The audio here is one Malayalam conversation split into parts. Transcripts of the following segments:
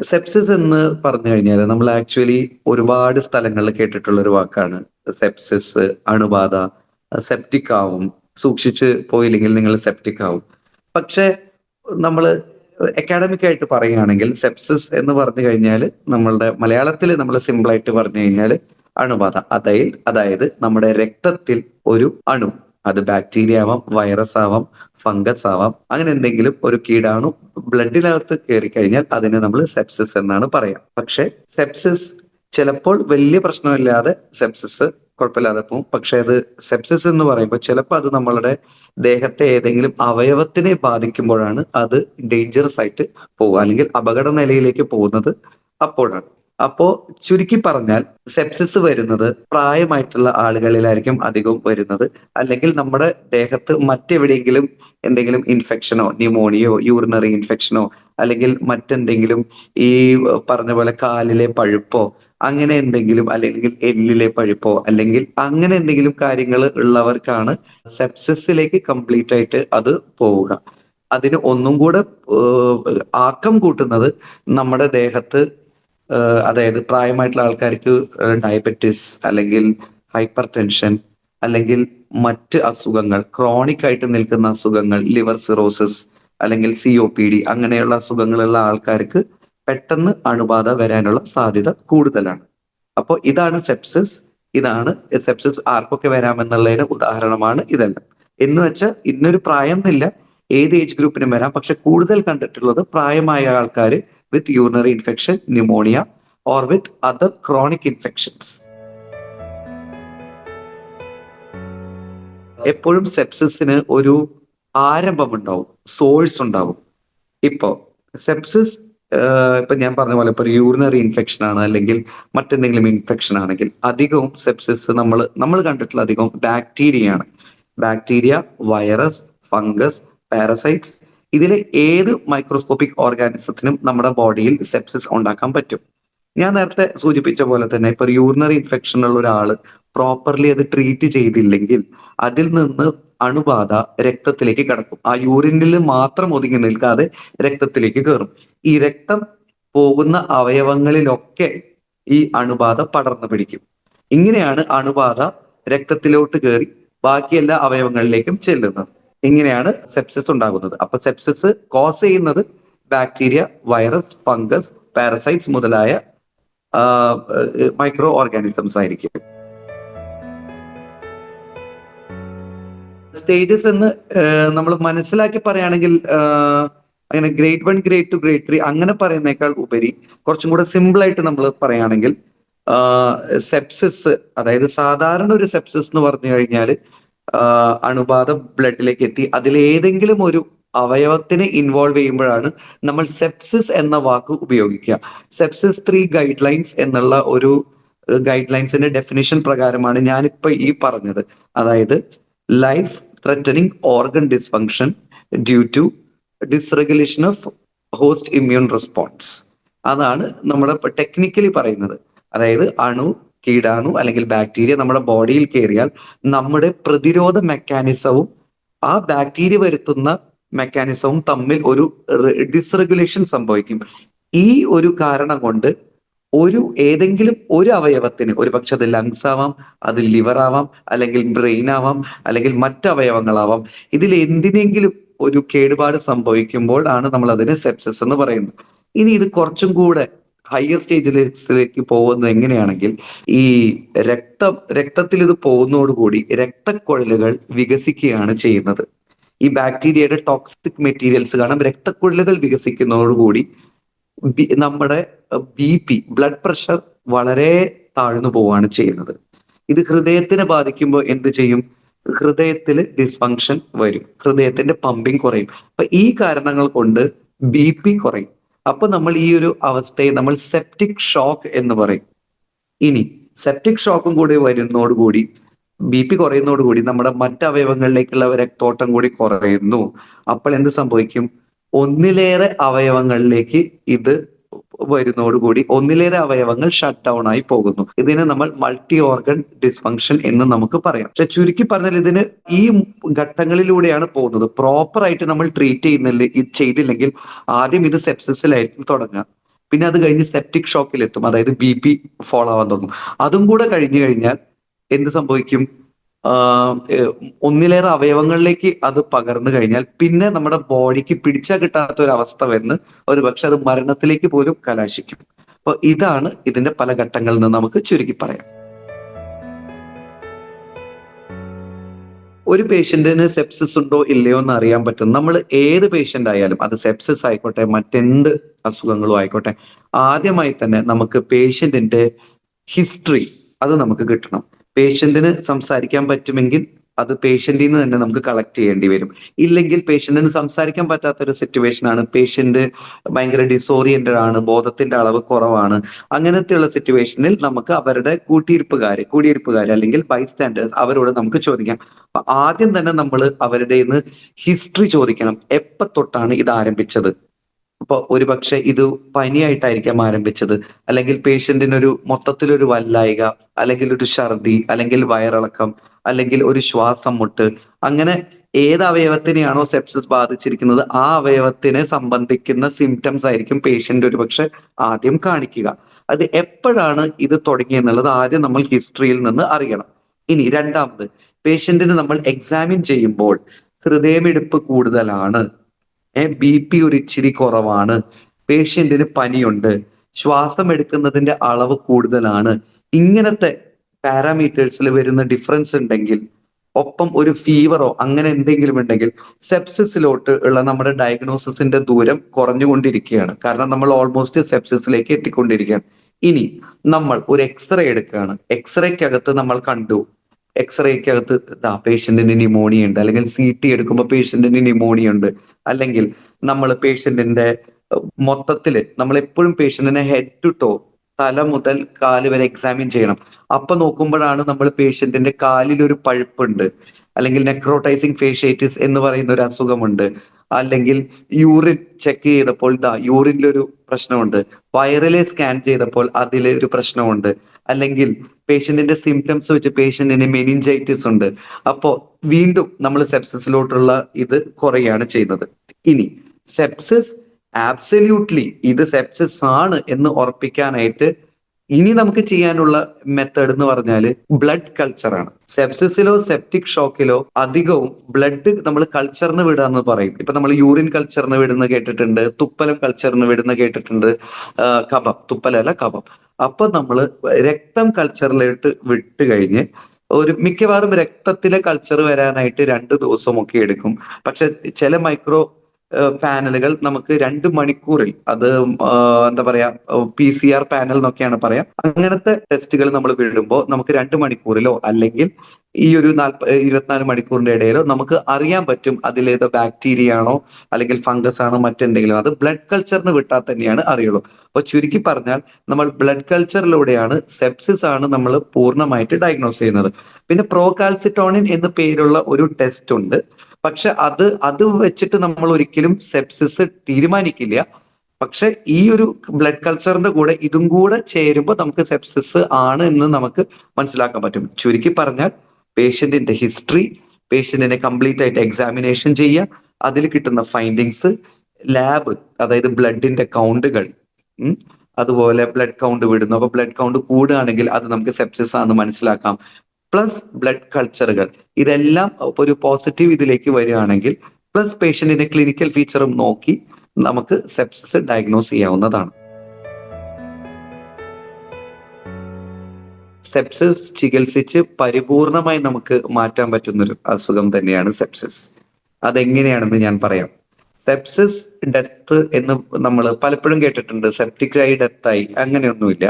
സെപ്സിസ് എന്ന് പറഞ്ഞു കഴിഞ്ഞാൽ നമ്മൾ ആക്ച്വലി ഒരുപാട് സ്ഥലങ്ങളിൽ കേട്ടിട്ടുള്ള ഒരു വാക്കാണ്. സെപ്സിസ്, അണുബാധ, സെപ്റ്റിക് ആവും, സൂക്ഷിച്ച് പോയില്ലെങ്കിൽ നിങ്ങൾ സെപ്റ്റിക് ആവും. പക്ഷെ നമ്മൾ അക്കാഡമിക് ആയിട്ട് പറയുകയാണെങ്കിൽ സെപ്സിസ് എന്ന് പറഞ്ഞു കഴിഞ്ഞാൽ നമ്മളുടെ മലയാളത്തിൽ നമ്മൾ സിമ്പിൾ ആയിട്ട് പറഞ്ഞു കഴിഞ്ഞാൽ അണുബാധ, അതായത് നമ്മുടെ രക്തത്തിൽ ഒരു അണു, അത് ബാക്ടീരിയ ആവാം, വൈറസ് ആവാം, ഫംഗസ് ആവാം, അങ്ങനെ എന്തെങ്കിലും ഒരു കീടാണു ബ്ലഡിനകത്ത് കയറി കഴിഞ്ഞാൽ അതിനെ നമ്മൾ സെപ്സിസ് എന്നാണ് പറയാം. പക്ഷെ സെപ്സിസ് ചിലപ്പോൾ വലിയ പ്രശ്നമില്ലാതെ സെപ്സിസ് കുഴപ്പമില്ലാതെ പോകും. പക്ഷെ അത് സെപ്സിസ് എന്ന് പറയുമ്പോൾ ചിലപ്പോൾ അത് നമ്മളുടെ ദേഹത്തെ ഏതെങ്കിലും അവയവത്തിനെ ബാധിക്കുമ്പോഴാണ് അത് ഡേഞ്ചറസ് ആയിട്ട് പോവുക, അല്ലെങ്കിൽ അപകട നിലയിലേക്ക് പോകുന്നത് അപ്പോഴാണ്. അപ്പോ ചുരുക്കി പറഞ്ഞാൽ സെപ്സിസ് വരുന്നത് പ്രായമായിട്ടുള്ള ആളുകളിലായിരിക്കും അധികവും വരുന്നത്. അല്ലെങ്കിൽ നമ്മുടെ ദേഹത്ത് മറ്റെവിടെയെങ്കിലും എന്തെങ്കിലും ഇൻഫെക്ഷനോ, ന്യൂമോണിയോ, യൂറിനറി ഇൻഫെക്ഷനോ, അല്ലെങ്കിൽ മറ്റെന്തെങ്കിലും ഈ പറഞ്ഞ പോലെ കാലിലെ പഴുപ്പോ അങ്ങനെ എന്തെങ്കിലും, അല്ലെങ്കിൽ എല്ലിലെ പഴുപ്പോ, അല്ലെങ്കിൽ അങ്ങനെ എന്തെങ്കിലും കാര്യങ്ങൾ ഉള്ളവർക്കാണ് സെപ്സിസിലേക്ക് കംപ്ലീറ്റ് ആയിട്ട് അത് പോവുക. അതിന് ഒന്നും കൂടെ ആക്കം കൂട്ടുന്നത് നമ്മുടെ ദേഹത്ത് അതായത് പ്രായമായിട്ടുള്ള ആൾക്കാർക്ക് ഡയബറ്റിസ്, അല്ലെങ്കിൽ ഹൈപ്പർ ടെൻഷൻ, അല്ലെങ്കിൽ മറ്റ് അസുഖങ്ങൾ, ക്രോണിക് ആയിട്ട് നിൽക്കുന്ന അസുഖങ്ങൾ, ലിവർ സിറോസിസ്, അല്ലെങ്കിൽ COPD, അങ്ങനെയുള്ള അസുഖങ്ങളുള്ള ആൾക്കാർക്ക് പെട്ടെന്ന് അണുബാധ വരാനുള്ള സാധ്യത കൂടുതലാണ്. അപ്പോൾ ഇതാണ് സെപ്സിസ്. ഇതാണ് സെപ്സിസ് ആർക്കൊക്കെ വരാമെന്നുള്ളതിന് ഉദാഹരണമാണ് ഇതെല്ലാം. എന്ന് വെച്ചാൽ ഇന്നൊരു പ്രായം എന്നില്ല, ഏത് ഏജ് ഗ്രൂപ്പിനും വരാം. പക്ഷെ കൂടുതൽ കണ്ടിട്ടുള്ളത് പ്രായമായ ആൾക്കാർ with urinary infection, pneumonia, or with other chronic infections. എപ്പോഴും സെപ്സിസിന് ഒരു ആരംഭമുണ്ടാവും, സോഴ്സ് ഉണ്ടാവും. ഇപ്പോ സെപ്സിസ് ഇപ്പൊ ഞാൻ പറഞ്ഞ പോലെ ഇപ്പൊ ഒരു യൂറിനറി ഇൻഫെക്ഷൻ ആണ്, അല്ലെങ്കിൽ മറ്റെന്തെങ്കിലും ഇൻഫെക്ഷൻ ആണെങ്കിൽ അധികവും സെപ്സിസ് നമ്മൾ കണ്ടിട്ടുള്ള അധികവും ബാക്ടീരിയയാണ്. ബാക്ടീരിയ, വൈറസ്, ഫംഗസ്, പാരസൈറ്റ്സ്, ഇതിലെ ഏത് മൈക്രോസ്കോപ്പിക് ഓർഗാനിസത്തിനും നമ്മുടെ ബോഡിയിൽ സെപ്സിസ് ഉണ്ടാക്കാൻ പറ്റും. ഞാൻ നേരത്തെ സൂചിപ്പിച്ച പോലെ തന്നെ ഇപ്പൊ ഒരു യൂറിനറി ഇൻഫെക്ഷൻ ഉള്ള ഒരാള് പ്രോപ്പർലി അത് ട്രീറ്റ് ചെയ്തില്ലെങ്കിൽ അതിൽ നിന്ന് അണുബാധ രക്തത്തിലേക്ക് കടക്കും. ആ യൂറിനിൽ മാത്രം ഒതുങ്ങി നിൽക്കാതെ രക്തത്തിലേക്ക് കയറും. ഈ രക്തം പോകുന്ന അവയവങ്ങളിലൊക്കെ ഈ അണുബാധ പടർന്നു പിടിക്കും. ഇങ്ങനെയാണ് അണുബാധ രക്തത്തിലോട്ട് കയറി ബാക്കി എല്ലാ അവയവങ്ങളിലേക്കും ചെല്ലുന്നത്. ഇങ്ങനെയാണ് സെപ്സിസ് ഉണ്ടാകുന്നത്. അപ്പൊ സെപ്സിസ് കോസ് ചെയ്യുന്നത് ബാക്ടീരിയ, വൈറസ്, ഫംഗസ്, പാരസൈറ്റ്സ് മുതലായ മൈക്രോ ഓർഗാനിസംസ് ആയിരിക്കും. സ്റ്റേജസ് എന്ന് നമ്മൾ മനസ്സിലാക്കി പറയുകയാണെങ്കിൽ അങ്ങനെ ഗ്രേഡ് 1, ഗ്രേഡ് 2, ഗ്രേഡ് 3 അങ്ങനെ പറയുന്നേക്കാൾ ഉപരി കുറച്ചും കൂടെ സിമ്പിൾ ആയിട്ട് നമ്മൾ പറയുകയാണെങ്കിൽ സെപ്സിസ്, അതായത് സാധാരണ ഒരു സെപ്സിസ് എന്ന് പറഞ്ഞു കഴിഞ്ഞാൽ അണുബാധ ബ്ലഡിലേക്ക് എത്തി അതിലേതെങ്കിലും ഒരു അവയവത്തിനെ ഇൻവോൾവ് ചെയ്യുമ്പോഴാണ് നമ്മൾ സെപ്സിസ് എന്ന വാക്ക് ഉപയോഗിക്കുക. സെപ്സിസ് 3 ഗൈഡ് ലൈൻസ് എന്നുള്ള ഒരു ഗൈഡ് ലൈൻസിന്റെ ഡെഫിനിഷൻ പ്രകാരമാണ് ഞാനിപ്പോ ഈ പറഞ്ഞത്. അതായത് life threatening organ dysfunction due to dysregulation of host immune response. അതാണ് നമ്മൾ ടെക്നിക്കലി പറയുന്നത്. അതായത് കീടാണു അല്ലെങ്കിൽ ബാക്ടീരിയ നമ്മുടെ ബോഡിയിൽ കയറിയാൽ നമ്മുടെ പ്രതിരോധ മെക്കാനിസവും ആ ബാക്ടീരിയ വരുത്തുന്ന മെക്കാനിസവും തമ്മിൽ ഒരു ഡിസ്റെഗുലേഷൻ സംഭവിക്കും. ഈ ഒരു കാരണം കൊണ്ട് ഏതെങ്കിലും ഒരു അവയവത്തിന്, ഒരു പക്ഷെ അത് ലങ്സ് ആവാം, അത് ലിവർ ആവാം, അല്ലെങ്കിൽ ബ്രെയിൻ ആവാം, അല്ലെങ്കിൽ മറ്റവയവങ്ങളാവാം, ഇതിൽ എന്തിനെങ്കിലും ഒരു കേടുപാട് സംഭവിക്കുമ്പോൾ ആണ് നമ്മൾ അതിനെ സെപ്സിസ് എന്ന് പറയുന്നത്. ഇനി ഇത് കുറച്ചും കൂടെ ഹയർ സ്റ്റേജിലേക്ക് പോകുന്നത് എങ്ങനെയാണെങ്കിൽ, ഈ രക്തത്തിൽ ഇത് പോകുന്നതോടുകൂടി രക്തക്കുഴലുകൾ വികസിക്കുകയാണ് ചെയ്യുന്നത്. ഈ ബാക്ടീരിയയുടെ ടോക്സിക് മെറ്റീരിയൽസ് കാരണം രക്തക്കുഴലുകൾ വികസിക്കുന്നതോടുകൂടി നമ്മുടെ BP, ബ്ലഡ് പ്രഷർ വളരെ താഴ്ന്നു പോവുകയാണ് ചെയ്യുന്നത്. ഇത് ഹൃദയത്തിനെ ബാധിക്കുമ്പോൾ എന്ത് ചെയ്യും? ഹൃദയത്തിൽ ഡിസ്ഫങ്ഷൻ വരും, ഹൃദയത്തിന്റെ പമ്പിങ് കുറയും. അപ്പൊ ഈ കാരണങ്ങൾ കൊണ്ട് BP കുറയും. അപ്പൊ നമ്മൾ ഈ ഒരു അവസ്ഥയെ നമ്മൾ സെപ്റ്റിക് ഷോക്ക് എന്ന് പറയും. ഇനി സെപ്റ്റിക് ഷോക്കും കൂടി വരുന്നതോടുകൂടി BP കുറയുന്നതോടുകൂടി നമ്മുടെ മറ്റവയവങ്ങളിലേക്കുള്ള രക്തോട്ടം കൂടി കുറയുന്നു. അപ്പോൾ എന്ത് സംഭവിക്കും? ഒന്നിലേറെ അവയവങ്ങളിലേക്ക് ഇത് വരുന്നതോടുകൂടി ഒന്നിലേറെ അവയവങ്ങൾ ഷട്ട് ഡൗൺ ആയി പോകുന്നു. ഇതിനെ നമ്മൾ മൾട്ടി ഓർഗൻ ഡിസ്ഫങ്ഷൻ എന്ന് നമുക്ക് പറയാം. പക്ഷെ ചുരുക്കി പറഞ്ഞാൽ ഇതിന് ഈ ഘട്ടങ്ങളിലൂടെയാണ് പോകുന്നത്. പ്രോപ്പർ ആയിട്ട് നമ്മൾ ട്രീറ്റ് ചെയ്തില്ലെങ്കിൽ ആദ്യം ഇത് സെപ്സിസിലായിരിക്കും തുടങ്ങുക. പിന്നെ അത് കഴിഞ്ഞ് സെപ്റ്റിക് ഷോക്കിലെത്തും, അതായത് BP ഫോളോ ആവാൻ തുടങ്ങും. അതും കൂടെ കഴിഞ്ഞു കഴിഞ്ഞാൽ എന്ത് സംഭവിക്കും? ഒന്നിലേറെ അവയവങ്ങളിലേക്ക് അത് പകർന്നു കഴിഞ്ഞാൽ പിന്നെ നമ്മുടെ ബോഡിക്ക് പിടിച്ചാൽ കിട്ടാത്ത ഒരു അവസ്ഥ വരുന്ന ഒരു പക്ഷെ അത് മരണത്തിലേക്ക് പോലും കലാശിക്കും. അപ്പൊ ഇതാണ് ഇതിന്റെ പല ഘട്ടങ്ങളിൽ നിന്ന് നമുക്ക് ചുരുക്കി പറയാം. ഒരു പേഷ്യന്റിന് സെപ്സിസ് ഉണ്ടോ ഇല്ലയോ എന്ന് അറിയാൻ പറ്റും. നമ്മൾ ഏത് പേഷ്യന്റ് ആയാലും, അത് സെപ്സിസ് ആയിക്കോട്ടെ മറ്റെന്ത് അസുഖങ്ങളും ആയിക്കോട്ടെ, ആദ്യമായി തന്നെ നമുക്ക് പേഷ്യന്റിന്റെ ഹിസ്റ്ററി അത് നമുക്ക് കിട്ടണം. പേഷ്യന്റിന് സംസാരിക്കാൻ പറ്റുമെങ്കിൽ അത് പേഷ്യന്റിൽ നിന്ന് തന്നെ നമുക്ക് കളക്ട് ചെയ്യേണ്ടി വരും. ഇല്ലെങ്കിൽ പേഷ്യന്റിന് സംസാരിക്കാൻ പറ്റാത്ത ഒരു സിറ്റുവേഷൻ ആണ്, പേഷ്യന്റ് ഭയങ്കര ഡിസോറിയന്റഡ് ആണ്, ബോധത്തിന്റെ അളവ് കുറവാണ്, അങ്ങനത്തെയുള്ള സിറ്റുവേഷനിൽ നമുക്ക് അവരുടെ കുടിയിരിപ്പുകാര് അല്ലെങ്കിൽ ബൈസ്റ്റാൻഡേഴ്സ് അവരോട് നമുക്ക് ചോദിക്കാം. അപ്പൊ ആദ്യം തന്നെ നമ്മൾ അവരുടെ നിന്ന് ഹിസ്റ്ററി ചോദിക്കണം. എപ്പോ തൊട്ടാണ് ഇത് ആരംഭിച്ചത്? അപ്പൊ ഒരുപക്ഷെ ഇത് പനിയായിട്ടായിരിക്കാം ആരംഭിച്ചത്, അല്ലെങ്കിൽ പേഷ്യന്റിനൊരു മൊത്തത്തിലൊരു വല്ലായിക, അല്ലെങ്കിൽ ഒരു ഛർദി, അല്ലെങ്കിൽ വയറിളക്കം, അല്ലെങ്കിൽ ഒരു ശ്വാസം മുട്ട്, അങ്ങനെ ഏത് അവയവത്തിനെയാണോ സെപ്സിസ് ബാധിച്ചിരിക്കുന്നത് ആ അവയവത്തിനെ സംബന്ധിക്കുന്ന സിംറ്റംസ് ആയിരിക്കും പേഷ്യന്റ് ഒരുപക്ഷെ ആദ്യം കാണിക്കുക. അത് എപ്പോഴാണ് ഇത് തുടങ്ങിയെന്നുള്ളത് ആദ്യം നമ്മൾ ഹിസ്റ്ററിയിൽ നിന്ന് അറിയണം. ഇനി രണ്ടാമത്, പേഷ്യന്റിന് നമ്മൾ എക്സാമിൻ ചെയ്യുമ്പോൾ ഹൃദയമിടിപ്പ് കൂടുതലാണ്, BP ഒരു ഇച്ചിരി കുറവാണ്, പേഷ്യന്റിന് പനിയുണ്ട്, ശ്വാസം എടുക്കുന്നതിന്റെ അളവ് കൂടുതലാണ്, ഇങ്ങനത്തെ പാരാമീറ്റേഴ്സിൽ വരുന്ന ഡിഫറൻസ് ഉണ്ടെങ്കിൽ, ഒപ്പം ഒരു ഫീവറോ അങ്ങനെ എന്തെങ്കിലും ഉണ്ടെങ്കിൽ സെപ്സിസിലോട്ട് ഉള്ള നമ്മുടെ ഡയഗ്നോസിസിന്റെ ദൂരം കുറഞ്ഞുകൊണ്ടിരിക്കുകയാണ്. കാരണം നമ്മൾ ഓൾമോസ്റ്റ് സെപ്സിസിലേക്ക് എത്തിക്കൊണ്ടിരിക്കുകയാണ്. ഇനി നമ്മൾ ഒരു എക്സ്റേ എടുക്കുകയാണ്. എക്സ്റേക്കകത്ത് നമ്മൾ കണ്ടു, എക്സ്റേക്കകത്ത് പേഷ്യന്റിന് ന്യൂമോണിയ ഉണ്ട്, അല്ലെങ്കിൽ CT എടുക്കുമ്പോൾ പേഷ്യന്റിന് ന്യൂമോണിയ ഉണ്ട്, അല്ലെങ്കിൽ നമ്മൾ പേഷ്യന്റിന്റെ മൊത്തത്തില് നമ്മൾ എപ്പോഴും പേഷ്യന്റിനെ ഹെഡ് ടു ടോ, തല മുതൽ കാല് വരെ എക്സാമിൻ ചെയ്യണം. അപ്പൊ നോക്കുമ്പോഴാണ് നമ്മൾ പേഷ്യന്റിന്റെ കാലിൽ ഒരു പഴുപ്പുണ്ട്, അല്ലെങ്കിൽ നെക്രോട്ടൈസിങ് ഫേഷ്യേറ്റിസ് എന്ന് പറയുന്ന ഒരു അസുഖമുണ്ട്, അല്ലെങ്കിൽ യൂറിൻ ചെക്ക് ചെയ്തപ്പോൾ യൂറിനിലൊരു പ്രശ്നമുണ്ട്, വയറിലെ സ്കാൻ ചെയ്തപ്പോൾ അതിലെ ഒരു പ്രശ്നമുണ്ട്, അല്ലെങ്കിൽ പേഷ്യന്റിന്റെ സിംറ്റംസ് വെച്ച് പേഷ്യന്റിന് മെനിഞ്ചൈറ്റിസ് ഉണ്ട്. അപ്പോ വീണ്ടും നമ്മൾ സെപ്സിസിലോട്ടുള്ള ഇത് കുറയാണ് ചെയ്യുന്നത്. ഇനി സെപ്സിസ് ആബ്സല്യൂട്ട്ലി ഇത് സെപ്സിസ് ആണ് എന്ന് ഉറപ്പിക്കാനായിട്ട് ഇനി നമുക്ക് ചെയ്യാനുള്ള മെത്തേഡ് എന്ന് പറഞ്ഞാൽ ബ്ലഡ് കൾച്ചർ ആണ്. സെപ്സിസിലോ സെപ്റ്റിക് ഷോക്കിലോ അധികവും ബ്ലഡ് നമ്മൾ കൾച്ചറിന് വിടുക എന്ന് പറയും. ഇപ്പൊ നമ്മൾ യൂറിൻ കൾച്ചറിന് വിടുന്ന കേട്ടിട്ടുണ്ട്, തുപ്പലം കൾച്ചറിന് വിടുന്ന കേട്ടിട്ടുണ്ട്, കഫം, തുപ്പലല്ല കഫം. അപ്പൊ നമ്മൾ രക്തം കൾച്ചറിലോട്ട് വിട്ട് കഴിഞ്ഞ് മിക്കവാറും രക്തത്തിലെ കൾച്ചർ വരാനായിട്ട് 2 ദിവസമൊക്കെ എടുക്കും. പക്ഷെ ചില മൈക്രോ പാനലുകൾ നമുക്ക് 2 മണിക്കൂറിൽ, അത് എന്താ പറയാ, PCR പാനൽ എന്നൊക്കെയാണ് പറയാ, അങ്ങനത്തെ ടെസ്റ്റുകൾ നമ്മൾ വിടുമ്പോൾ നമുക്ക് 2 മണിക്കൂറിലോ അല്ലെങ്കിൽ ഈ ഒരു 24 മണിക്കൂറിന്റെ ഇടയിലോ നമുക്ക് അറിയാൻ പറ്റും അതിലേതോ ബാക്ടീരിയ ആണോ അല്ലെങ്കിൽ ഫംഗസ് ആണോ മറ്റെന്തെങ്കിലും. അത് ബ്ലഡ് കൾച്ചറിന് വിട്ടാൽ തന്നെയാണ് അറിയുള്ളൂ. അപ്പൊ ചുരുക്കി പറഞ്ഞാൽ നമ്മൾ ബ്ലഡ് കൾച്ചറിലൂടെയാണ് സെപ്സിസ് ആണ് നമ്മൾ പൂർണ്ണമായിട്ട് ഡയഗ്നോസ് ചെയ്യുന്നത്. പിന്നെ പ്രോകാൽസിറ്റോണിൻ എന്ന് പേരുള്ള ഒരു ടെസ്റ്റ് ഉണ്ട്. പക്ഷെ അത് വെച്ചിട്ട് നമ്മൾ ഒരിക്കലും സെപ്സിസ് തീരുമാനിക്കില്ല. പക്ഷെ ഈ ഒരു ബ്ലഡ് കൾച്ചറിന്റെ കൂടെ ഇതും കൂടെ ചേരുമ്പോൾ നമുക്ക് സെപ്സിസ് ആണ് എന്ന് നമുക്ക് മനസ്സിലാക്കാൻ പറ്റും. ചുരുക്കി പറഞ്ഞാൽ പേഷ്യന്റിന്റെ ഹിസ്റ്ററി, പേഷ്യന്റിനെ കംപ്ലീറ്റ് ആയിട്ട് എക്സാമിനേഷൻ ചെയ്യുക, അതിൽ കിട്ടുന്ന ഫൈൻഡിങ്സ്, ലാബ്, അതായത് ബ്ലഡിന്റെ കൗണ്ടുകൾ, അതുപോലെ ബ്ലഡ് കൗണ്ട് വിടുന്നു. അപ്പൊ ബ്ലഡ് കൗണ്ട് കൂടുകയാണെങ്കിൽ അത് നമുക്ക് സെപ്സിസ് ആണെന്ന് മനസ്സിലാക്കാം. പ്ലസ് ബ്ലഡ് കൾച്ചറുകൾ, ഇതെല്ലാം ഒരു പോസിറ്റീവ് ഇതിലേക്ക് വരികയാണെങ്കിൽ പ്ലസ് പേഷ്യന്റിന്റെ ക്ലിനിക്കൽ ഫീച്ചറും നോക്കി നമുക്ക് സെപ്സിസ് ഡയഗ്നോസ് ചെയ്യാവുന്നതാണ്. സെപ്സിസ് ചികിത്സിച്ച് പരിപൂർണമായി നമുക്ക് മാറ്റാൻ പറ്റുന്നൊരു അസുഖം തന്നെയാണ് സെപ്സിസ്. അതെങ്ങനെയാണെന്ന് ഞാൻ പറയാം. സെപ്സിസ് ഡെത്ത് എന്ന് നമ്മൾ പലപ്പോഴും കേട്ടിട്ടുണ്ട്, സെപ്റ്റിക്കായി ഡെത്തായി, അങ്ങനെയൊന്നുമില്ല.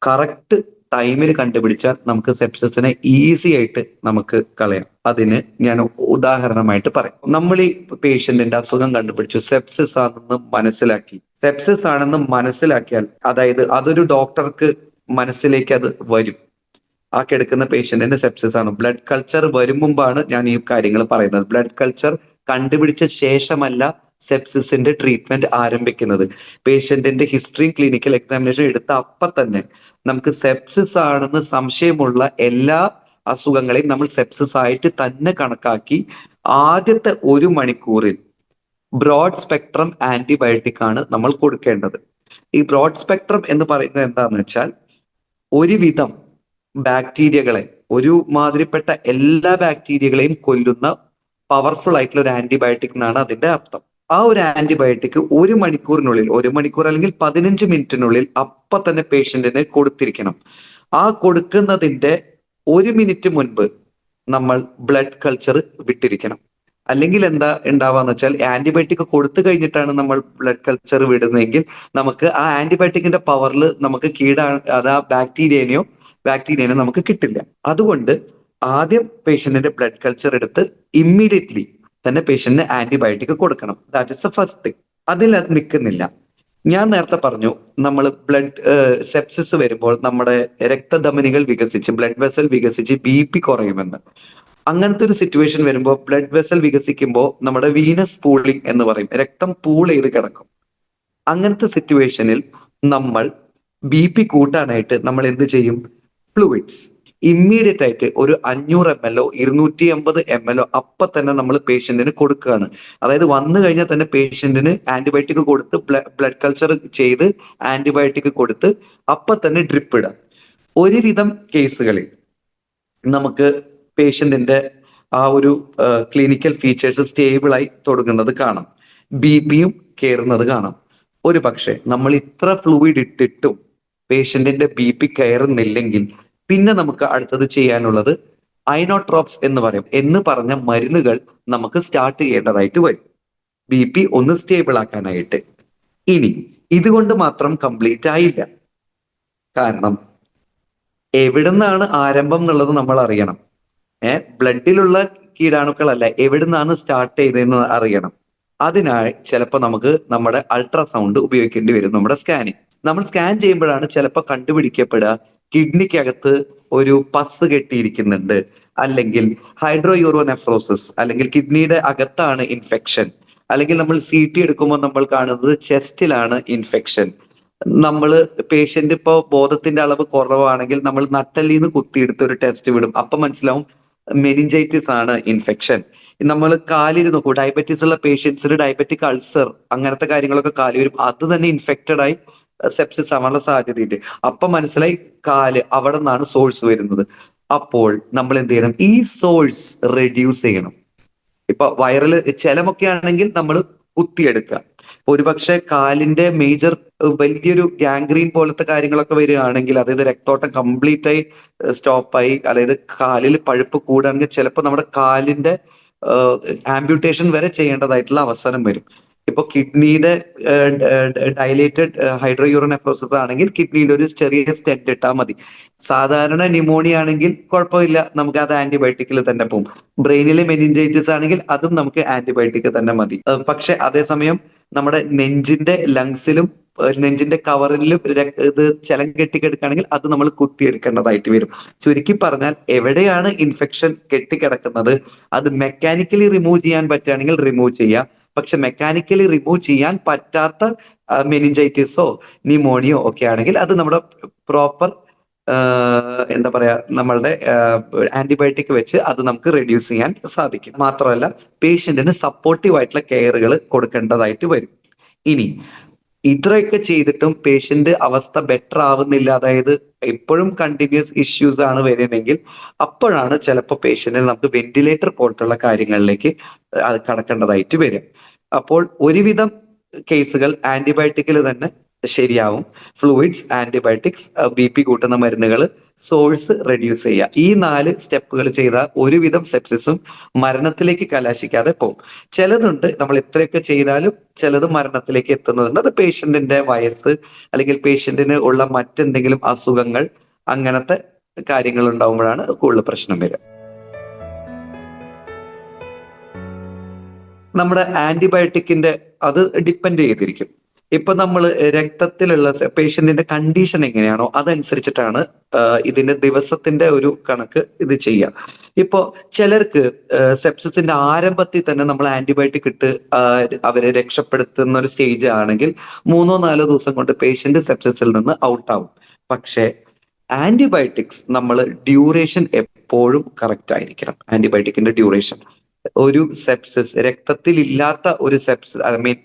കറക്റ്റ് ടൈമിൽ കണ്ടുപിടിച്ചാൽ നമുക്ക് സെപ്സിസിനെ ഈസി ആയിട്ട് നമുക്ക് കളയാം. അതിന് ഞാൻ ഉദാഹരണമായിട്ട് പറയാം. നമ്മൾ ഈ പേഷ്യന്റിന്റെ അസുഖം കണ്ടുപിടിച്ചു, സെപ്സിസ് ആണെന്ന് മനസ്സിലാക്കിയാൽ, അതായത് അതൊരു ഡോക്ടർക്ക് മനസ്സിലേക്ക് അത് വരും, ആ കിടക്കുന്ന പേഷ്യന്റിന്റെ സെപ്സിസ് ആണ്. ബ്ലഡ് കൾച്ചർ വരും മുമ്പാണ് ഞാൻ ഈ കാര്യങ്ങൾ പറയുന്നത്. ബ്ലഡ് കൾച്ചർ കണ്ടുപിടിച്ച ശേഷമല്ല സെപ്സിസിന്റെ ട്രീറ്റ്മെന്റ് ആരംഭിക്കുന്നത്. പേഷ്യന്റിന്റെ ഹിസ്റ്ററിയും ക്ലിനിക്കൽ എക്സാമിനേഷൻ എടുത്ത അപ്പം തന്നെ നമുക്ക് സെപ്സിസ് ആണെന്ന് സംശയമുള്ള എല്ലാ അസുഖങ്ങളെയും നമ്മൾ സെപ്സിസ് ആയിട്ട് തന്നെ കണക്കാക്കി ആദ്യത്തെ 1 മണിക്കൂറിൽ ബ്രോഡ് സ്പെക്ട്രം ആന്റിബയോട്ടിക് ആണ് നമ്മൾ കൊടുക്കേണ്ടത്. ഈ ബ്രോഡ് സ്പെക്ട്രം എന്ന് പറയുന്നത് എന്താന്ന് വെച്ചാൽ ഒരുവിധം ബാക്ടീരിയകളെ, ഒരു മാതിരിപ്പെട്ട എല്ലാ ബാക്ടീരിയകളെയും കൊല്ലുന്ന പവർഫുൾ ആയിട്ടുള്ള ഒരു ആന്റിബയോട്ടിക് എന്നാണ് അതിന്റെ അർത്ഥം. ആ ഒരു ആന്റിബയോട്ടിക് 1 മണിക്കൂറിനുള്ളിൽ, 1 മണിക്കൂർ അല്ലെങ്കിൽ 15 മിനിറ്റിനുള്ളിൽ അപ്പൊ തന്നെ പേഷ്യന്റിന് കൊടുത്തിരിക്കണം. ആ കൊടുക്കുന്നതിന്റെ 1 മിനിറ്റ് മുൻപ് നമ്മൾ ബ്ലഡ് കൾച്ചർ വിട്ടിരിക്കണം. അല്ലെങ്കിൽ എന്താ ഉണ്ടാവാന്ന് വെച്ചാൽ ആന്റിബയോട്ടിക് കൊടുത്തു കഴിഞ്ഞിട്ടാണ് നമ്മൾ ബ്ലഡ് കൾച്ചർ വിടുന്നതെങ്കിൽ നമുക്ക് ആ ആന്റിബയോട്ടിക്കിന്റെ പവറിൽ നമുക്ക് അത് ആ ബാക്ടീരിയനെയോ നമുക്ക് കിട്ടില്ല. അതുകൊണ്ട് ആദ്യം പേഷ്യന്റിന്റെ ബ്ലഡ് കൾച്ചർ എടുത്ത് ഇമ്മീഡിയറ്റ്ലി തന്നെ പേഷ്യന്റിന് ആന്റിബയോട്ടിക് കൊടുക്കണം. That is the first thing. അതിൽ അത് നിൽക്കുന്നില്ല. ഞാൻ നേരത്തെ പറഞ്ഞു, നമ്മൾ ബ്ലഡ് സെപ്സിസ് വരുമ്പോൾ നമ്മുടെ രക്തധമനികൾ വികസിച്ച്, ബ്ലഡ് വെസൽ വികസിച്ച് BP കുറയുമെന്ന്. അങ്ങനത്തെ ഒരു സിറ്റുവേഷൻ വരുമ്പോൾ, ബ്ലഡ് വെസൽ വികസിക്കുമ്പോൾ നമ്മുടെ വീനസ് പൂളിംഗ് എന്ന് പറയും, രക്തം പൂൾ ചെയ്ത് കിടക്കും. അങ്ങനത്തെ സിറ്റുവേഷനിൽ നമ്മൾ BP കൂട്ടാനായിട്ട് നമ്മൾ എന്ത് ചെയ്യും? ഫ്ലൂയിഡ്സ് ഇമ്മീഡിയറ്റ് ആയിട്ട് ഒരു 500 ml 250 ml അപ്പൊ തന്നെ നമ്മൾ പേഷ്യന്റിന് കൊടുക്കുകയാണ്. അതായത് വന്നു കഴിഞ്ഞാൽ തന്നെ പേഷ്യന്റിന് ആന്റിബയോട്ടിക് കൊടുത്ത് ബ്ലഡ് കൾച്ചർ ചെയ്ത് ആന്റിബയോട്ടിക് കൊടുത്ത് അപ്പൊ തന്നെ ഡ്രിപ്പ് ഇടാം. ഒരുവിധം കേസുകളിൽ നമുക്ക് പേഷ്യന്റിന്റെ ആ ഒരു ക്ലിനിക്കൽ ഫീച്ചേഴ്സ് സ്റ്റേബിളായി തുടങ്ങുന്നത് കാണാം, BPയും കയറുന്നത് കാണാം. ഒരു പക്ഷേ നമ്മൾ ഇത്ര ഫ്ലൂയിഡ് ഇട്ടിട്ടും പേഷ്യന്റിന്റെ BP കയറുന്നില്ലെങ്കിൽ പിന്നെ നമുക്ക് അടുത്തത് ചെയ്യാനുള്ളത് ഐനോട്രോപ്സ് എന്ന് പറഞ്ഞ മരുന്നുകൾ നമുക്ക് സ്റ്റാർട്ട് ചെയ്യേണ്ടതായിട്ട് വരും, BP ഒന്ന് സ്റ്റേബിൾ ആക്കാനായിട്ട്. ഇനി ഇതുകൊണ്ട് മാത്രം കംപ്ലീറ്റ് ആയില്ല. കാരണം എവിടുന്നാണ് ആരംഭം എന്നുള്ളത് നമ്മൾ അറിയണം. ബ്ലഡിലുള്ള കീടാണുക്കളല്ല, എവിടുന്നാണ് സ്റ്റാർട്ട് ചെയ്തതെന്ന് അറിയണം. അതിനായി ചിലപ്പോൾ നമുക്ക് നമ്മുടെ അൾട്രാസൗണ്ട് ഉപയോഗിക്കേണ്ടി വരും. നമ്മുടെ സ്കാനിങ് നമ്മൾ സ്കാൻ ചെയ്യുമ്പോഴാണ് ചിലപ്പോൾ കണ്ടുപിടിക്കപ്പെടുക കിഡ്നിക്കകത്ത് ഒരു പസ് കെട്ടിയിരിക്കുന്നുണ്ട്, അല്ലെങ്കിൽ ഹൈഡ്രോയൂറോനെഫ്രോസിസ്, അല്ലെങ്കിൽ കിഡ്നിയുടെ അകത്താണ് ഇൻഫെക്ഷൻ, അല്ലെങ്കിൽ നമ്മൾ CT എടുക്കുമ്പോൾ നമ്മൾ കാണുന്നത് ചെസ്റ്റിലാണ് ഇൻഫെക്ഷൻ. നമ്മൾ പേഷ്യന്റ് ഇപ്പോൾ ബോധത്തിന്റെ അളവ് കുറവാണെങ്കിൽ നമ്മൾ നട്ടെല്ലിന്ന് കുത്തിയെടുത്ത് ഒരു ടെസ്റ്റ് വിടും, അപ്പൊ മനസ്സിലാവും മെനിഞ്ചൈറ്റിസ് ആണ് ഇൻഫെക്ഷൻ. നമ്മൾ കാലിൽ നോക്കൂ, ഡയബറ്റീസ് ഉള്ള പേഷ്യൻസിന് ഡയബറ്റിക് അൾസർ അങ്ങനത്തെ കാര്യങ്ങളൊക്കെ കാല് വരും, അത് തന്നെ ഇൻഫെക്റ്റഡ് ആയി സെപ്സിസ് ആവാനുള്ള സാധ്യതയുണ്ട്. അപ്പൊ മനസ്സിലായി കാല് അവിടെ നിന്നാണ് സോഴ്സ് വരുന്നത്. അപ്പോൾ നമ്മൾ എന്ത് ചെയ്യണം? ഈ സോഴ്സ് റെഡ്യൂസ് ചെയ്യണം. ഇപ്പൊ വൈറൽ ചെലമൊക്കെ ആണെങ്കിൽ നമ്മൾ കുത്തിയെടുക്കുക. ഒരുപക്ഷെ കാലിന്റെ മേജർ വലിയൊരു ഗാംഗ്രീൻ പോലത്തെ കാര്യങ്ങളൊക്കെ വരികയാണെങ്കിൽ, അതായത് രക്തോട്ടം കംപ്ലീറ്റ് ആയി സ്റ്റോപ്പായി, അതായത് കാലിൽ പഴുപ്പ് കൂടുകയാണെങ്കിൽ ചിലപ്പോൾ നമ്മുടെ കാലിന്റെ ആംബ്യൂട്ടേഷൻ വരെ ചെയ്യേണ്ടതായിട്ടുള്ള അവസരം വരും. ഇപ്പൊ കിഡ്നിയുടെ ഡയലേറ്റഡ് ഹൈഡ്രോയൂറോനെഫ്രോസിസ് ആണെങ്കിൽ കിഡ്നിയിൽ ഒരു ചെറിയ സ്റ്റെന്റ് ഇട്ടാൽ മതി. സാധാരണ ന്യൂമോണിയ ആണെങ്കിൽ കുഴപ്പമില്ല, നമുക്ക് അത് ആന്റിബയോട്ടിക്കിൽ തന്നെ പോകും. ബ്രെയിനിലെ മെനിഞ്ചൈറ്റിസ് ആണെങ്കിൽ അതും നമുക്ക് ആന്റിബയോട്ടിക് തന്നെ മതി. പക്ഷെ അതേസമയം നമ്മുടെ നെഞ്ചിന്റെ ലങ്സിലും നെഞ്ചിന്റെ കവറിലും ഇത് ചലം കെട്ടിക്കിടക്കുകയാണെങ്കിൽ അത് നമ്മൾ കുത്തിയെടുക്കേണ്ടതായിട്ട് വരും. ചുരുക്കി പറഞ്ഞാൽ എവിടെയാണ് ഇൻഫെക്ഷൻ കെട്ടിക്കിടക്കുന്നത് അത് മെക്കാനിക്കലി റിമൂവ് ചെയ്യാൻ പറ്റുകയാണെങ്കിൽ റിമൂവ് ചെയ്യാം. പക്ഷെ മെക്കാനിക്കലി റിമൂവ് ചെയ്യാൻ പറ്റാത്ത മെനിഞ്ചൈറ്റിസോ ന്യൂമോണിയോ ഒക്കെ ആണെങ്കിൽ അത് നമ്മുടെ പ്രോപ്പർ എന്താ പറയാ, നമ്മളുടെ ആന്റിബയോട്ടിക് വെച്ച് അത് നമുക്ക് റെഡ്യൂസ് ചെയ്യാൻ സാധിക്കും. മാത്രമല്ല പേഷ്യന്റിന് സപ്പോർട്ടീവ് ആയിട്ടുള്ള കെയറുകൾ കൊടുക്കേണ്ടതായിട്ട് വരും. ഇനി ഇത്രയൊക്കെ ചെയ്തിട്ടും പേഷ്യന്റ് അവസ്ഥ ബെറ്റർ ആവുന്നില്ല, അതായത് എപ്പോഴും കണ്ടിന്യൂസ് ഇഷ്യൂസ് ആണ് വരുന്നതെങ്കിൽ അപ്പോഴാണ് ചിലപ്പോൾ പേഷ്യന്റിന് നമുക്ക് വെന്റിലേറ്റർ പോലത്തുള്ള കാര്യങ്ങളിലേക്ക് അത് കടക്കേണ്ടതായിട്ട് വരും. അപ്പോൾ ഒരുവിധം കേസുകൾ ആന്റിബയോട്ടിക്കിൽ തന്നെ ശരിയാവും. ഫ്ലൂയിഡ്സ്, ആന്റിബയോട്ടിക്സ്, BP കൂട്ടുന്ന മരുന്നുകൾ, സോഴ്സ് റെഡ്യൂസ് ചെയ്യുക, ഈ 4 സ്റ്റെപ്പുകൾ ചെയ്താൽ ഒരുവിധം സെപ്സിസും മരണത്തിലേക്ക് കലാശിക്കാതെ പോകും. ചിലതുണ്ട് നമ്മൾ ഇത്രയൊക്കെ ചെയ്താലും ചിലത് മരണത്തിലേക്ക് എത്തുന്നതുണ്ട്. അത് പേഷ്യന്റിന്റെ വയസ്സ് അല്ലെങ്കിൽ പേഷ്യന്റിന് ഉള്ള മറ്റെന്തെങ്കിലും അസുഖങ്ങൾ അങ്ങനത്തെ കാര്യങ്ങൾ ഉണ്ടാവുമ്പോഴാണ് കൂടുതൽ പ്രശ്നം വരിക. നമ്മുടെ ആന്റിബയോട്ടിക്കിന്റെ അത് ഡിപ്പെൻഡ് ചെയ്തിരിക്കും. ഇപ്പൊ നമ്മൾ രക്തത്തിലുള്ള പേഷ്യന്റിന്റെ കണ്ടീഷൻ എങ്ങനെയാണോ അതനുസരിച്ചിട്ടാണ് ഇതിന്റെ ദിവസത്തിന്റെ ഒരു കണക്ക് ഇത് ചെയ്യുക. ഇപ്പോ ചിലർക്ക് സെപ്സിസിന്റെ ആരംഭത്തിൽ തന്നെ നമ്മൾ ആന്റിബയോട്ടിക് ഇട്ട് അവരെ രക്ഷപ്പെടുത്തുന്ന ഒരു സ്റ്റേജ് ആണെങ്കിൽ 3-4 ദിവസം കൊണ്ട് പേഷ്യന്റ് സെപ്സിസിൽ നിന്ന് ഔട്ടാവും. പക്ഷെ ആന്റിബയോട്ടിക്സ് നമ്മൾ ഡ്യൂറേഷൻ എപ്പോഴും കറക്റ്റ് ആയിരിക്കണം. ആന്റിബയോട്ടിക്കിന്റെ ഡ്യൂറേഷൻ ഒരു സെപ്സിസ് രക്തത്തിൽ ഇല്ലാത്ത ഒരു സെപ്സിസ്, ഐ മീൻ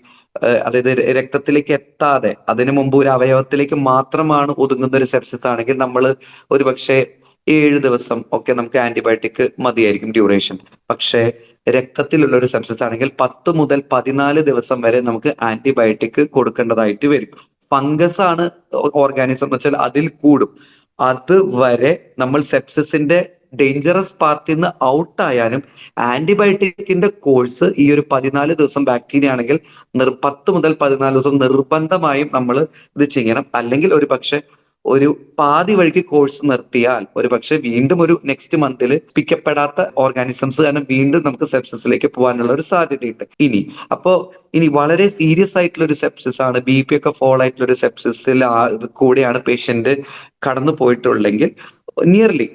അതായത് രക്തത്തിലേക്ക് എത്താതെ അതിനു മുമ്പ് ഒരു അവയവത്തിലേക്ക് മാത്രമാണ് ഒതുങ്ങുന്ന ഒരു സെപ്സിസ് ആണെങ്കിൽ നമ്മൾ ഒരു പക്ഷേ 7 ദിവസം ഒക്കെ നമുക്ക് ആന്റിബയോട്ടിക് മതിയായിരിക്കും ഡ്യൂറേഷൻ. പക്ഷേ രക്തത്തിലുള്ള ഒരു സെപ്സിസ് ആണെങ്കിൽ 10 മുതൽ 14 ദിവസം വരെ നമുക്ക് ആന്റിബയോട്ടിക് കൊടുക്കേണ്ടതായിട്ട് വരും. ഫംഗസ് ആണ് ഓർഗാനിസം എന്ന് വെച്ചാൽ അതിൽ കൂടും. അതുവരെ നമ്മൾ സെപ്സിസിന്റെ ഡേഞ്ചറസ് പാർട്ടിൽ നിന്ന് ഔട്ട് ആയാലും ആന്റിബയോട്ടിക്കിന്റെ കോഴ്സ് ഈ ഒരു 14 ദിവസം ബാക്ടീരിയ ആണെങ്കിൽ 10 മുതൽ 14 ദിവസം നിർബന്ധമായും നമ്മൾ ഇത് ചെയ്യണം. അല്ലെങ്കിൽ ഒരു പക്ഷെ ഒരു പാതി വഴിക്ക് കോഴ്സ് നിർത്തിയാൽ ഒരു പക്ഷെ വീണ്ടും ഒരു നെക്സ്റ്റ് മന്തിൽ പിക്കപ്പെടാത്ത ഓർഗാനിസംസ് കാരണം വീണ്ടും നമുക്ക് സെപ്സിസിലേക്ക് പോകാനുള്ള ഒരു സാധ്യതയുണ്ട്. ഇനി വളരെ സീരിയസ് ആയിട്ടുള്ള ഒരു സെപ്സിസ് ആണ്, BP ഒക്കെ ഫോൾ ആയിട്ടുള്ള ഒരു സെപ്സിസിൽ കൂടെയാണ് പേഷ്യന്റ് കടന്നു പോയിട്ടുള്ളെങ്കിൽ നിയർലി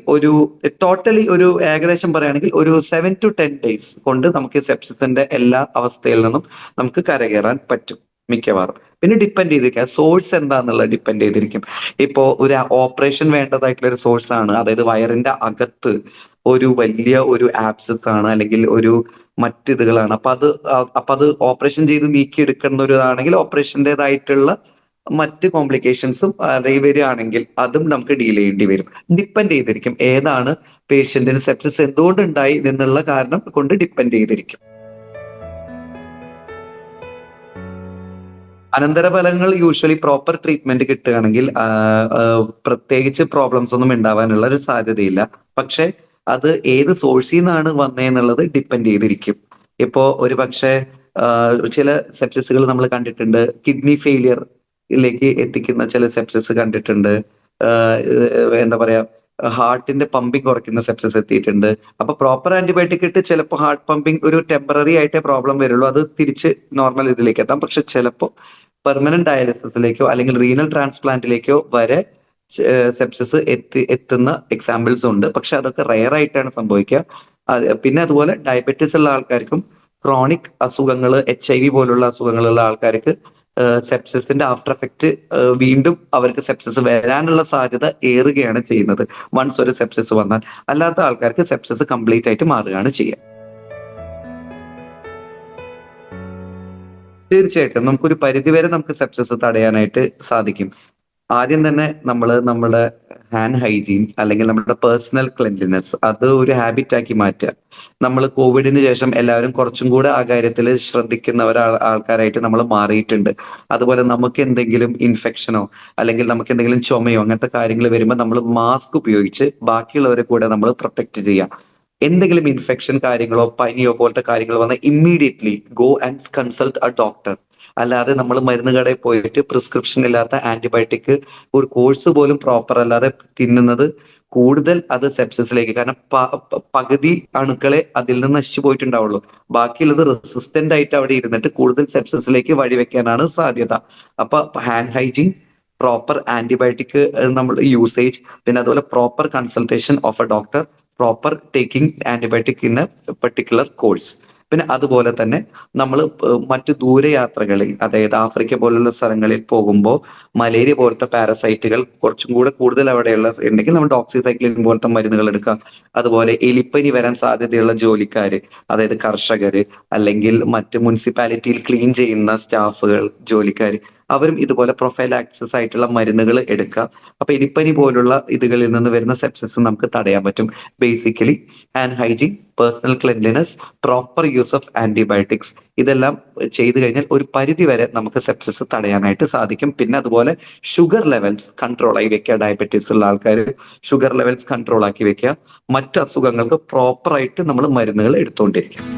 ടോട്ടലി ഒരു ഏകദേശം പറയുകയാണെങ്കിൽ ഒരു 7 to 10 days കൊണ്ട് നമുക്ക് സെപ്സിസിന്റെ എല്ലാ അവസ്ഥയിൽ നിന്നും നമുക്ക് കരകയറാൻ പറ്റും മിക്കവാറും. പിന്നെ ഡിപ്പെൻഡ് ചെയ്തിരിക്കും സോഴ്സ് എന്താന്നുള്ളത് ഡിപ്പെൻഡ് ചെയ്തിരിക്കും. ഇപ്പോ ഒരു ഓപ്പറേഷൻ വേണ്ടതായിട്ടുള്ള ഒരു സോഴ്സ് ആണ്, അതായത് വയറിന്റെ അകത്ത് ഒരു വലിയ ഒരു ആബ്സസ് ആണ് അല്ലെങ്കിൽ ഒരു മറ്റിതുകളാണ്, അപ്പൊ അത് ഓപ്പറേഷൻ ചെയ്ത് നീക്കിയെടുക്കുന്ന ഒരു ഇതാണെങ്കിൽ ഓപ്പറേഷൻ്റെതായിട്ടുള്ള മറ്റ് കോംപ്ലിക്കേഷൻസും വരികയാണെങ്കിൽ അതും നമുക്ക് ഡീൽ ചെയ്യേണ്ടി വരും. ഡിപ്പെൻഡ് ചെയ്തിരിക്കും ഏതാണ് പേഷ്യന്റിന് സെപ്സിസ് എന്തുകൊണ്ടുണ്ടായി എന്നുള്ള കാരണം കൊണ്ട് ഡിപ്പെൻഡ് ചെയ്തിരിക്കും. അനന്തരഫലങ്ങൾ യൂഷ്വലി പ്രോപ്പർ ട്രീറ്റ്മെന്റ് കിട്ടുകയാണെങ്കിൽ പ്രത്യേകിച്ച് പ്രോബ്ലംസ് ഒന്നും ഉണ്ടാവാനുള്ള ഒരു സാധ്യതയില്ല. പക്ഷെ അത് ഏത് സോഴ്സിൽ നിന്നാണ് വന്നതെന്നുള്ളത് ഡിപ്പെൻഡ് ചെയ്തിരിക്കും. ഇപ്പോ ഒരു പക്ഷേ ചില സെപ്സിസുകൾ നമ്മൾ കണ്ടിട്ടുണ്ട്, കിഡ്നി ഫെയിലിയറിലേക്ക് എത്തിക്കുന്ന ചില സെപ്സിസ് കണ്ടിട്ടുണ്ട്. എന്താ പറയാ, ഹാർട്ടിന്റെ പമ്പിങ് കുറയ്ക്കുന്ന സെപ്സിസ് എത്തിയിട്ടുണ്ട്. അപ്പൊ പ്രോപ്പർ ആന്റിബയോട്ടിക് ഇട്ട് ചിലപ്പോൾ ഹാർട്ട് പമ്പിങ് ഒരു ടെമ്പററി ആയിട്ടേ പ്രോബ്ലം വരുള്ളൂ, അത് തിരിച്ച് നോർമൽ ഇതിലേക്ക് എത്താം. പക്ഷെ ചിലപ്പോൾ പെർമനന്റ് ഡയാലിസിസിലേക്കോ അല്ലെങ്കിൽ റീനൽ ട്രാൻസ്പ്ലാന്റിലേക്കോ വരെ സെപ്സിസ് എത്തുന്ന എക്സാമ്പിൾസ് ഉണ്ട്. പക്ഷെ അതൊക്കെ റെയർ ആയിട്ടാണ് സംഭവിക്കുക. പിന്നെ അതുപോലെ ഡയബറ്റീസ് ഉള്ള ആൾക്കാർക്കും ക്രോണിക് അസുഖങ്ങൾ, HIV പോലുള്ള അസുഖങ്ങളുള്ള ആൾക്കാർക്ക് സെപ്സിസിന്റെ ആഫ്റ്റർ എഫക്റ്റ് വീണ്ടും അവർക്ക് സെപ്സിസ് വരാനുള്ള സാധ്യത ഏറുകയാണ് ചെയ്യുന്നത് വൺസ് ഒരു സെപ്സിസ് വന്നാൽ. അല്ലാത്ത ആൾക്കാർക്ക് സെപ്സിസ് കംപ്ലീറ്റ് ആയിട്ട് മാറുകയാണ് ചെയ്യുക. തീർച്ചയായിട്ടും നമുക്കൊരു പരിധിവരെ നമുക്ക് സെപ്സിസ് തടയാനായിട്ട് സാധിക്കും. ആദ്യം തന്നെ നമ്മുടെ ഹാൻഡ് ഹൈജീൻ അല്ലെങ്കിൽ നമ്മുടെ പേഴ്സണൽ ക്ലെൻലിനെസ് അത് ഒരു ഹാബിറ്റ് ആക്കി മാറ്റുക. നമ്മൾ കോവിഡിന് ശേഷം എല്ലാവരും കുറച്ചും കൂടെ ആ കാര്യത്തിൽ ശ്രദ്ധിക്കുന്ന ആൾക്കാരായിട്ട് നമ്മൾ മാറിയിട്ടുണ്ട്. അതുപോലെ നമുക്ക് എന്തെങ്കിലും ഇൻഫെക്ഷനോ അല്ലെങ്കിൽ നമുക്ക് എന്തെങ്കിലും ചുമയോ അങ്ങനത്തെ കാര്യങ്ങൾ വരുമ്പോൾ നമ്മൾ മാസ്ക് ഉപയോഗിച്ച് ബാക്കിയുള്ളവരെ കൂടെ നമ്മൾ പ്രൊട്ടക്ട് ചെയ്യുക. എന്തെങ്കിലും ഇൻഫെക്ഷൻ കാര്യങ്ങളോ പനിയോ പോലത്തെ കാര്യങ്ങൾ വന്നാൽ immediately go and consult A doctor. അല്ലാതെ നമ്മൾ മരുന്ന് കടയിൽ പോയിട്ട് പ്രിസ്ക്രിപ്ഷൻ ഇല്ലാത്ത ആന്റിബയോട്ടിക് ഒരു കോഴ്സ് പോലും പ്രോപ്പർ അല്ലാതെ തിന്നുന്നത് കൂടുതൽ അത് സെപ്സിസിലേക്ക്, കാരണം പകുതി അണുക്കളെ അതിൽ നിന്ന് നശിച്ചു പോയിട്ടുണ്ടാവുള്ളൂ, ബാക്കിയുള്ളത് റെസിസ്റ്റന്റ് ആയിട്ട് അവിടെ ഇരുന്നിട്ട് കൂടുതൽ സെപ്സിസിലേക്ക് വഴിവെക്കാനാണ് സാധ്യത. അപ്പൊ ഹാൻഡ് ഹൈജീൻ, പ്രോപ്പർ ആന്റിബയോട്ടിക് നമ്മൾ യൂസേജ്, പിന്നെ അതുപോലെ proper consultation of A doctor, proper taking antibiotic in A particular course. പിന്നെ അതുപോലെ തന്നെ നമ്മൾ മറ്റു ദൂരയാത്രകളിൽ, അതായത് ആഫ്രിക്ക പോലുള്ള സ്ഥലങ്ങളിൽ പോകുമ്പോൾ മലേറിയ പോലത്തെ പാരസൈറ്റുകൾ കുറച്ചും കൂടെ കൂടുതൽ അവിടെയുള്ള ഉണ്ടെങ്കിൽ നമ്മൾ ഡോക്സിസൈക്ലിൻ പോലത്തെ മരുന്നുകൾ എടുക്കാം. അതുപോലെ എലിപ്പനി വരാൻ സാധ്യതയുള്ള ജോലിക്കാര്, അതായത് കർഷകര് അല്ലെങ്കിൽ മറ്റ് മുനിസിപ്പാലിറ്റിയിൽ ക്ലീൻ ചെയ്യുന്ന സ്റ്റാഫുകൾ, ജോലിക്കാര്, അവരും ഇതുപോലെ പ്രൊഫൈലാക്സിസ് ആയിട്ടുള്ള മരുന്നുകൾ എടുക്കുക. അപ്പൊ എലിപ്പനി പോലുള്ള ഇതുകളിൽ നിന്ന് വരുന്ന സെപ്സിസ് നമുക്ക് തടയാൻ പറ്റും. Basically hand hygiene, personal cleanliness, proper use of antibiotics, ഇതെല്ലാം ചെയ്തു കഴിഞ്ഞാൽ ഒരു പരിധി വരെ നമുക്ക് സെപ്സിസ് തടയാനായിട്ട് സാധിക്കും. പിന്നെ അതുപോലെ ഷുഗർ ലെവൽസ് കൺട്രോൾ ആയി വെക്കുക. ഡയബറ്റീസ് ഉള്ള ആൾക്കാർ ഷുഗർ ലെവൽസ് കൺട്രോൾ ആക്കി വെക്കുക. മറ്റു അസുഖങ്ങൾക്ക് പ്രോപ്പറായിട്ട് നമ്മൾ മരുന്നുകൾ എടുത്തുകൊണ്ടിരിക്കുക.